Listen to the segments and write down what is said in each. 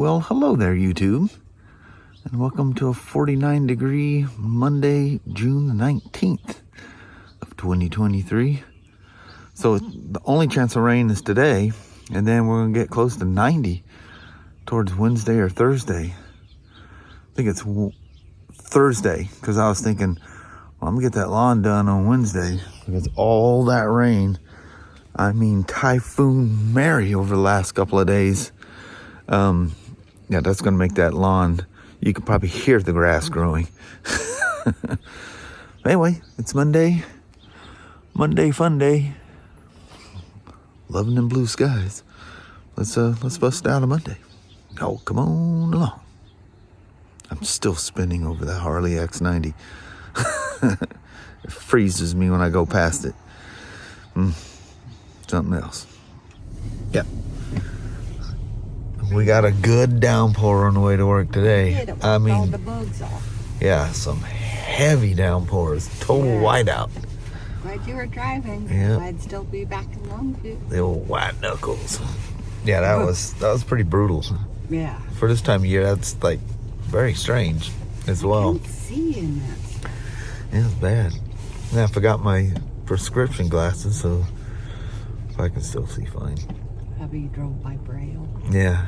Well, hello there, YouTube, and welcome to a 49-degree Monday, June the 19th of 2023. So the only chance of rain is today, and then we're going to get close to 90 towards Wednesday or Thursday. I think it's Thursday, because I was thinking, well, I'm going to get that lawn done on Wednesday, because all that rain, I mean Typhoon Mary over the last couple of days. Yeah, that's going to make that lawn, you can probably hear the grass growing. Anyway, it's Monday fun day. Loving them blue skies. Let's bust out a Monday. Oh, come on along. I'm still spinning over that Harley X90. It freezes me when I go past it. Something else. Yep. We got a good downpour on the way to work today. I mean, all the bugs off. Yeah, some heavy downpours. Total whiteout. Glad you were driving. Yeah. I'd still be back in Longview. The old white knuckles. Yeah, that was pretty brutal. Yeah. For this time of year, that's like very strange as well. I can't see in that. Yeah, it's bad. And I forgot my prescription glasses, so if I can still see fine. Have you drove by Braille? Yeah.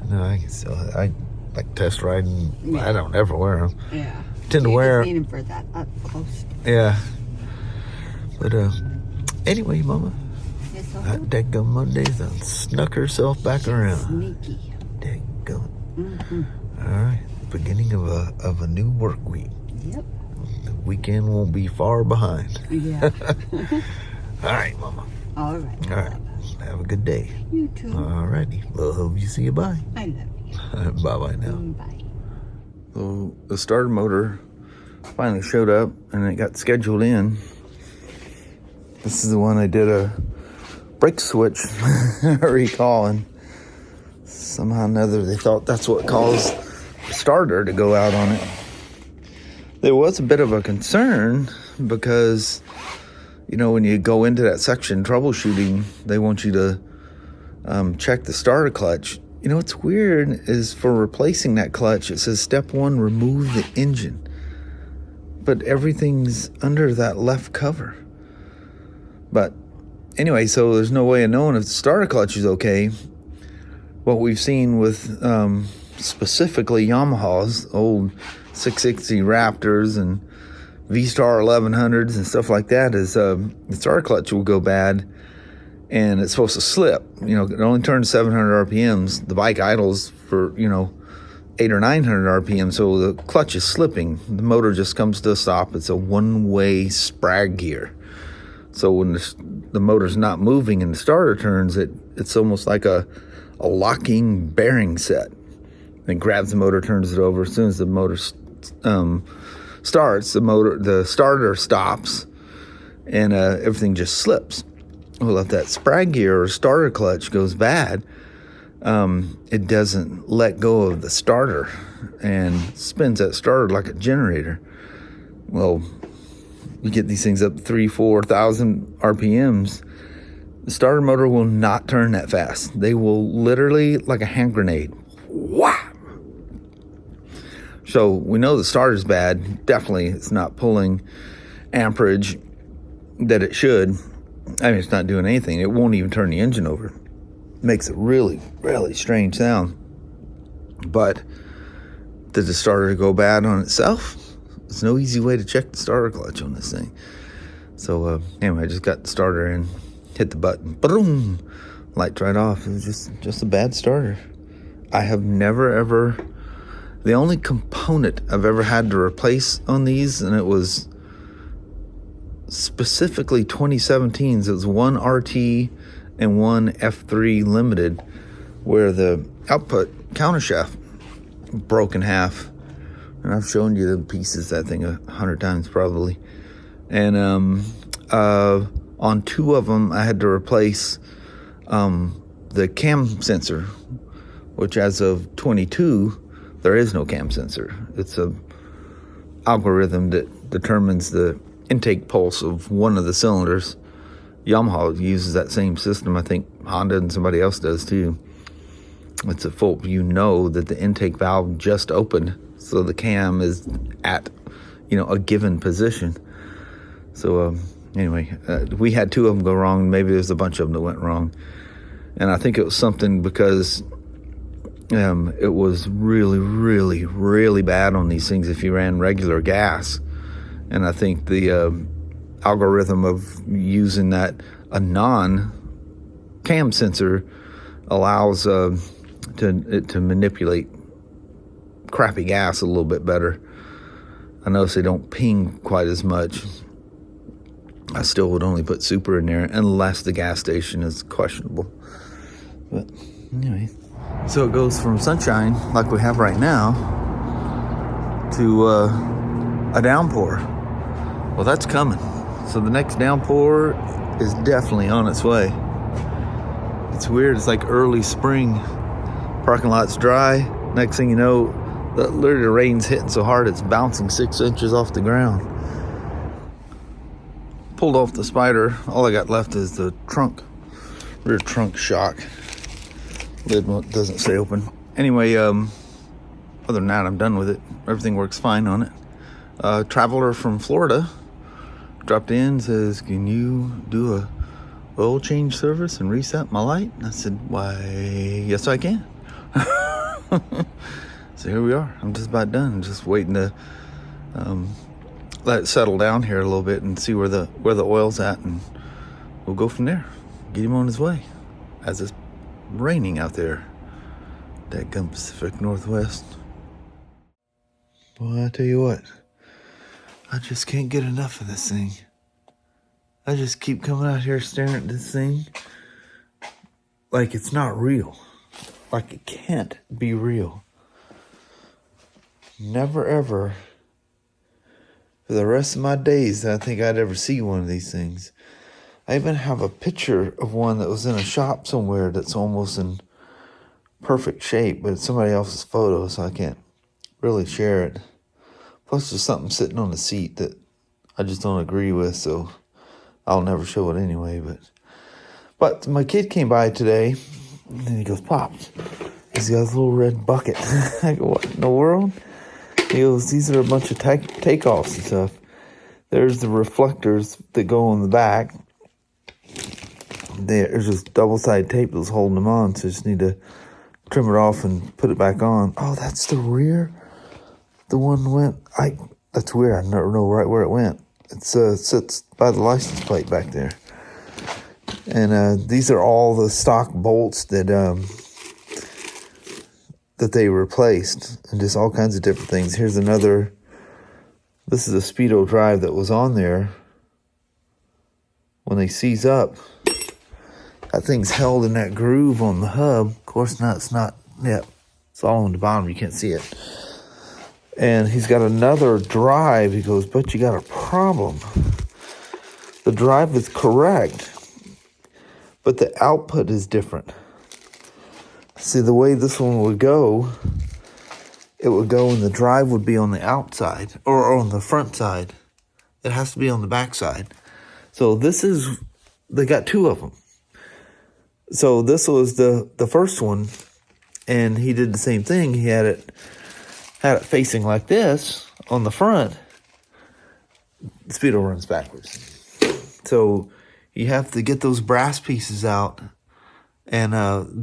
No, I can still. I like test riding. Yeah. I don't ever wear them. Yeah. Tend to wear. You need them for that up close. Yeah. But anyway, Mama. Yes, That daggum Monday's done snuck herself back around. Sneaky. Daggum. Mm-hmm. All right. Beginning of a new work week. Yep. The weekend won't be far behind. Yeah. All right, Mama. All right. All right. Have a good day. You too. All righty. Love you. See you. Bye. I love you. Bye-bye now. Bye. So the starter motor finally showed up and it got scheduled in. This is the one I did a brake switch recall, and somehow or another they thought that's what caused the starter to go out on it. There was a bit of a concern because, you know, when you go into that section troubleshooting, they want you to check the starter clutch. You know what's weird is for replacing that clutch, it says step 1, remove the engine. But everything's under that left cover. But anyway, so there's no way of knowing if the starter clutch is okay. What we've seen with specifically Yamaha's old 660 Raptors and V-Star 1100s and stuff like that is the starter clutch will go bad and it's supposed to slip. You know, it only turns 700 RPMs. The bike idles for, 800 or 900 RPM, so the clutch is slipping. The motor just comes to a stop. It's a one-way sprag gear. So when the motor's not moving and the starter turns, it's almost like a locking bearing set. It grabs the motor, turns it over. As soon as the motor starts, the starter stops, and everything just slips. Well, if that sprag gear or starter clutch goes bad, it doesn't let go of the starter and spins that starter like a generator. Well, you get these things up 3,000-4,000 RPMs. The starter motor will not turn that fast. They will literally, like a hand grenade, whap. So we know the starter's bad. Definitely, it's not pulling amperage that it should. I mean, it's not doing anything. It won't even turn the engine over. It makes a really, really strange sound. But did the starter go bad on itself? There's no easy way to check the starter clutch on this thing. So anyway, I just got the starter in, hit the button, boom, lights right off. It was just a bad starter. I have never ever, the only component I've ever had to replace on these, and it was specifically 2017s, it was one RT and one F3 Limited, where the output countershaft broke in half. And I've shown you the pieces of that thing 100 times probably. And on 2 of them, I had to replace the cam sensor, which as of 22, there is no cam sensor. It's a algorithm that determines the intake pulse of one of the cylinders. Yamaha uses that same system. I think Honda and somebody else does too. it's at full, you know that the intake valve just opened, so the cam is at, a given position. So anyway, we had 2 of them go wrong. Maybe there's a bunch of them that went wrong, and I think it was something because it was really, really, really bad on these things if you ran regular gas. And I think the algorithm of using a non-cam sensor allows it to manipulate crappy gas a little bit better. I notice they don't ping quite as much. I still would only put super in there unless the gas station is questionable. But anyway, so it goes from sunshine like we have right now to a downpour. Well, that's coming. So the next downpour is definitely on its way. It's weird. It's like early spring. Parking lot's dry. Next thing you know, literally the rain's hitting so hard it's bouncing 6 inches off the ground. Pulled off the Spyder. All I got left is the rear trunk shock. Lid doesn't stay open. Anyway, other than that, I'm done with it. Everything works fine on it. Traveler from Florida dropped in, says, "Can you do a oil change service and reset my light?" And I said, "Why, yes I can." So here we are. I'm just about done. I'm just waiting to let it settle down here a little bit and see where the oil's at, and we'll go from there. Get him on his way as it's raining out there. Dadgum Pacific Northwest. Boy, I tell you what, I just can't get enough of this thing. I just keep coming out here staring at this thing like it's not real. Like it can't be real. Never ever, for the rest of my days, I think I'd ever see one of these things. I even have a picture of one that was in a shop somewhere that's almost in perfect shape, but it's somebody else's photo, so I can't really share it. Plus, there's something sitting on the seat that I just don't agree with, so I'll never show it anyway. But my kid came by today, and he goes, "Pops, he's got this little red bucket." I go, "What in the world?" He goes, "These are a bunch of takeoffs and stuff. There's the reflectors that go on the back. There's just double-sided tape that's holding them on, so you just need to trim it off and put it back on." "Oh, that's the rear? The one went..." That's weird. I never know right where it went. It sits by the license plate back there. And these are all the stock bolts that they replaced, and just all kinds of different things. Here's another. This is a Speedo drive that was on there. When they seize up, that thing's held in that groove on the hub. Of course, now it's not. Yep, it's all on the bottom. You can't see it. And he's got another drive. He goes, "But you got a problem. The drive is correct, but the output is different." See, the way this one would go, it would go and the drive would be on the outside or on the front side. It has to be on the back side. So they got 2 of them. So this was the first one, and he did the same thing. He had it facing like this on the front. The Speedo runs backwards. So you have to get those brass pieces out, and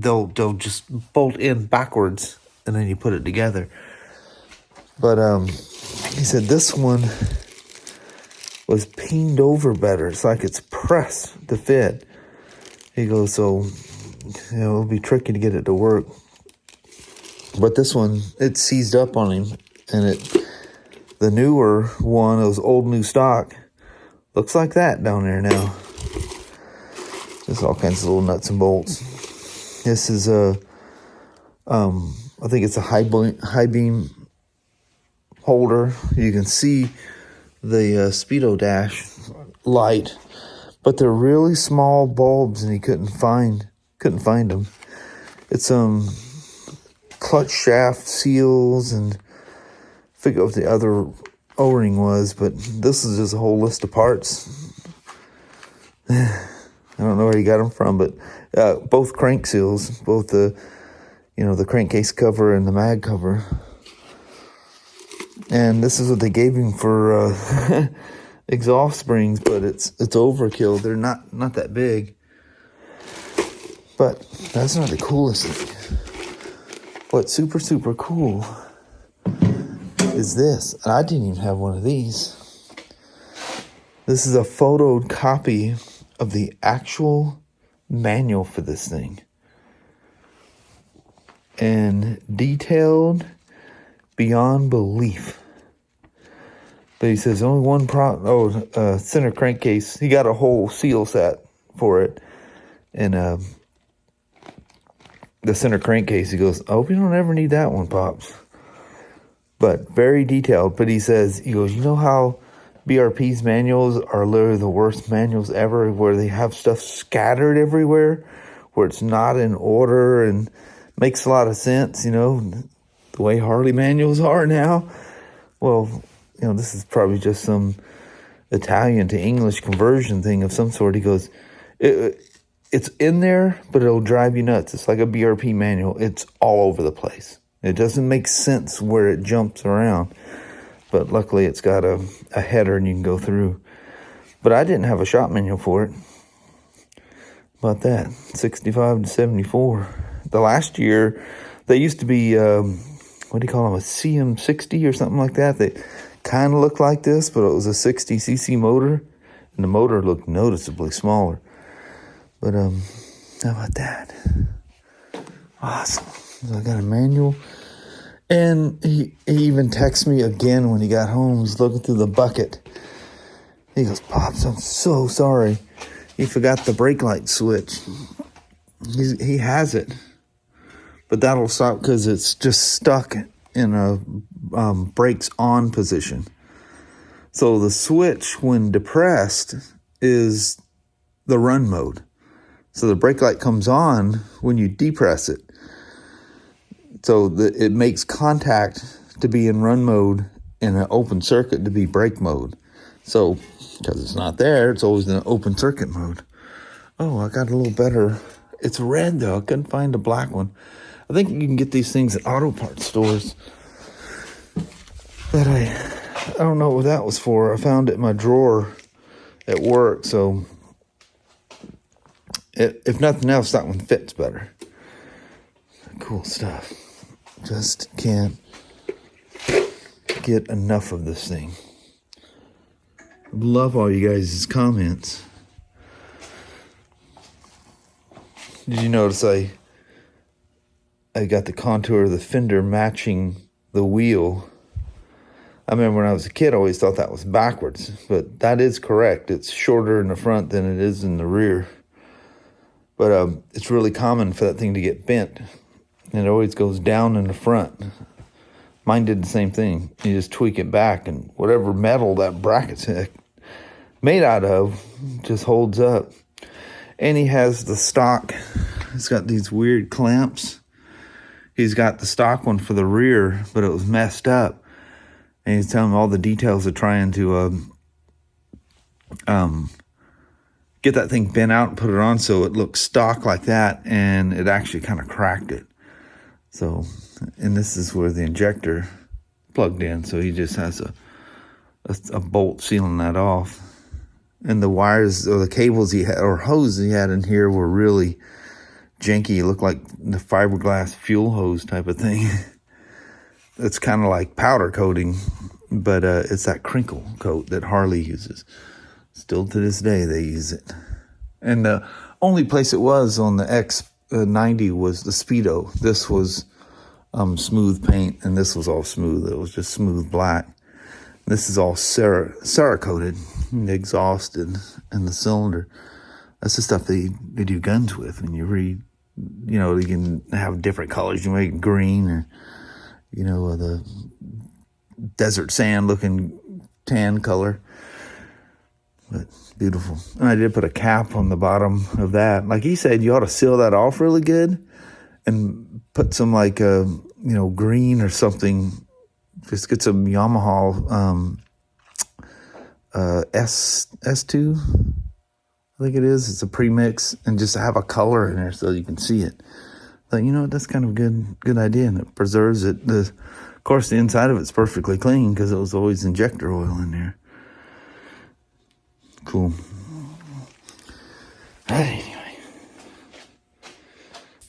they'll just bolt in backwards, and then you put it together. But he said this one was peened over better. It's like it's pressed to fit. He goes, so it'll be tricky to get it to work. But this one, it seized up on him, and the newer one, those old new stock, looks like that down there now. There's all kinds of little nuts and bolts. This is I think it's a high beam holder. You can see the Speedo dash light, but they're really small bulbs, and he couldn't find them. It's clutch shaft seals, and figure out what the other O-ring was, but this is just a whole list of parts. I don't know where he got them from, but both crank seals, both the you know, the crankcase cover and the mag cover. And this is what they gave him for exhaust springs, but it's overkill. They're not that big. But that's not the coolest thing. What's super, super cool is this. And I didn't even have one of these. This is a photoed copy of the actual manual for this thing. And detailed beyond belief. But he says only one center crankcase. He got a whole seal set for it. And the center crankcase, he goes, I hope you don't ever need that one, Pops. But very detailed. But he goes, you know how BRP's manuals are literally the worst manuals ever, where they have stuff scattered everywhere, where it's not in order and makes a lot of sense, you know, the way Harley manuals are now. Well, you know, this is probably just some Italian to English conversion thing of some sort. He goes, it's in there, but it'll drive you nuts. It's like a BRP manual. It's all over the place. It doesn't make sense where it jumps around. But luckily it's got a header and you can go through. But I didn't have a shop manual for it. About that, 65 to 74. The last year, they used to be, what do you call them, a CM60 or something like that. They kind of looked like this, but it was a 60cc motor. And the motor looked noticeably smaller. But, how about that? Awesome. So I got a manual. And he even texted me again when he got home. He's looking through the bucket. He goes, Pops, I'm so sorry. He forgot the brake light switch. He has it. But that'll stop because it's just stuck in a brakes on position. So the switch, when depressed, is the run mode. So the brake light comes on when you depress it. So it makes contact to be in run mode and an open circuit to be brake mode. So, because it's not there, it's always in an open circuit mode. Oh, I got a little better. It's red, though. I couldn't find a black one. I think you can get these things at auto parts stores. But I don't know what that was for. I found it in my drawer at work, so if nothing else, that one fits better. Cool stuff. Just can't get enough of this thing. Love all you guys' comments. Did you notice I got the contour of the fender matching the wheel? I remember when I was a kid, I always thought that was backwards, but that is correct. It's shorter in the front than it is in the rear. But it's really common for that thing to get bent. And it always goes down in the front. Mine did the same thing. You just tweak it back, and whatever metal that bracket's made out of just holds up. And he has the stock. It's got these weird clamps. He's got the stock one for the rear, but it was messed up. And he's telling me all the details of trying to get that thing bent out and put it on so it looks stock like that, and it actually kind of cracked it. So, and this is where the injector plugged in, so he just has a bolt sealing that off. And the wires or the cables he had, or hose he had in here, were really janky. It looked like the fiberglass fuel hose type of thing. It's kind of like powder coating, but it's that crinkle coat that Harley uses. Still to this day, they use it. And the only place it was on the X90 was the Speedo. This was smooth paint, and this was all smooth. It was just smooth black. This is all Cerakoted, the exhaust and the cylinder. That's the stuff they do guns with. When you read, you know, you can have different colors. You make green, or, you know, the desert sand looking tan color. But beautiful. And I did put a cap on the bottom of that. Like he said, you ought to seal that off really good and put some like, you know, green or something. Just get some Yamaha S2, I think it is. It's a premix, and just have a color in there so you can see it. thought, you know what, that's kind of a good idea, and it preserves it. Of course, the inside of it's perfectly clean because it was always injector oil in there. Cool. All right, anyway.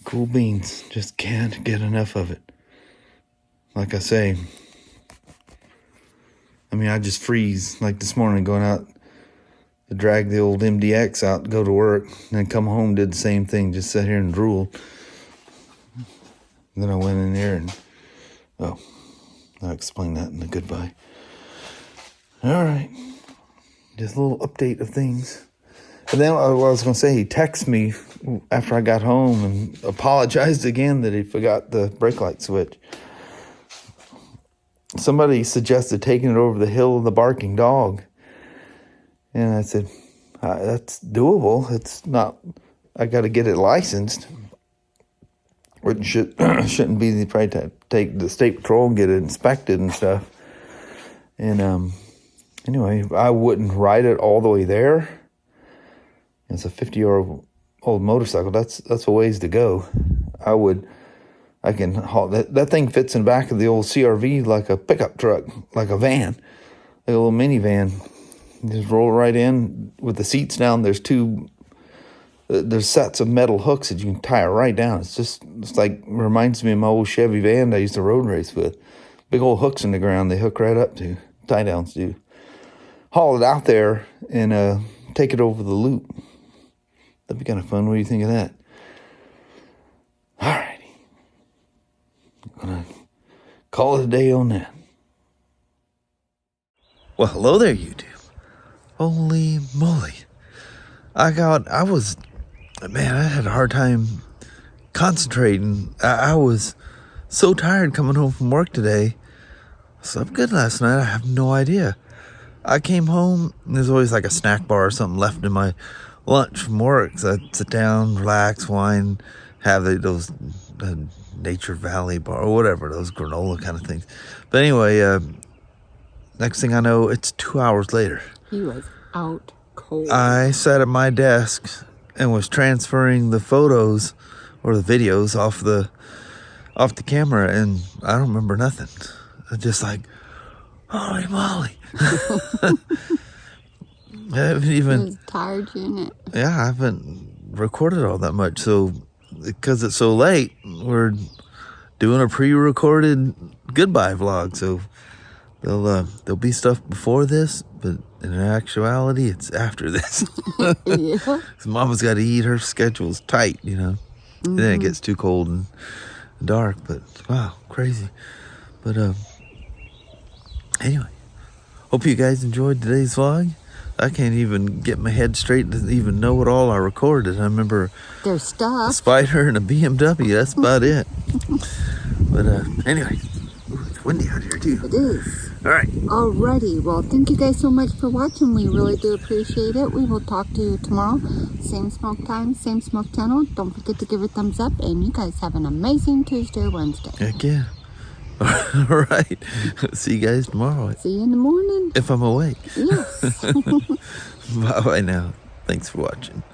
Cool beans. Just can't get enough of it. Like I say, I mean, I just freeze. Like this morning, going out to drag the old MDX out to go to work, and then come home, did the same thing, just sat here and drooled. And then I went in there and, oh, I'll explain that in the goodbye. All right. Just a little update of things. And then I was going to say, he texted me after I got home and apologized again that he forgot the brake light switch. Somebody suggested taking it over the hill of the barking dog. And I said, that's doable. It's not, I got to get it licensed. It shouldn't be probably to take the state patrol and get it inspected and stuff. And anyway, I wouldn't ride it all the way there. It's a 50-year-old motorcycle. That's a ways to go. I can haul that thing fits in the back of the old CRV like a pickup truck, like a van, like a little minivan. You just roll it right in with the seats down. There's sets of metal hooks that you can tie it right down. It's like, reminds me of my old Chevy van I used to road race with. Big old hooks in the ground they hook right up to, tie downs to. Haul it out there and take it over the loop. That'd be kind of fun. What do you think of that? All righty. I'm going to call it a day on that. Well, hello there, YouTube. Holy moly. I had a hard time concentrating. I was so tired coming home from work today. Slept good last night. I have no idea. I came home, and there's always like a snack bar or something left in my lunch from work. So I'd sit down, relax, wine, have those Nature Valley bar or whatever, those granola kind of things. But anyway, next thing I know, it's 2 hours later. He was out cold. I sat at my desk and was transferring the photos or the videos off the camera, and I don't remember nothing. Just like, holy moly. I haven't even... He was tired, unit. Yeah, I haven't recorded all that much. So, because it's so late, we're doing a pre-recorded goodbye vlog. So, there'll be stuff before this, but in actuality, it's after this. Yeah. 'Cause Mama's got to eat. Her schedule's tight, you know. Mm-hmm. And then it gets too cold and dark. But, wow, crazy. But, anyway, hope you guys enjoyed today's vlog. I can't even get my head straight to even know what all I recorded. I remember there's stuff. A Spyder and a BMW. That's about it. But anyway, it's windy out here too. It is. All right. Alrighty. Well, thank you guys so much for watching. We really do appreciate it. We will talk to you tomorrow. Same smoke time, same smoke channel. Don't forget to give it a thumbs up. And you guys have an amazing Tuesday or Wednesday. Heck yeah. All right. See you guys tomorrow. See you in the morning. If I'm awake. Yes. Bye now. Thanks for watching.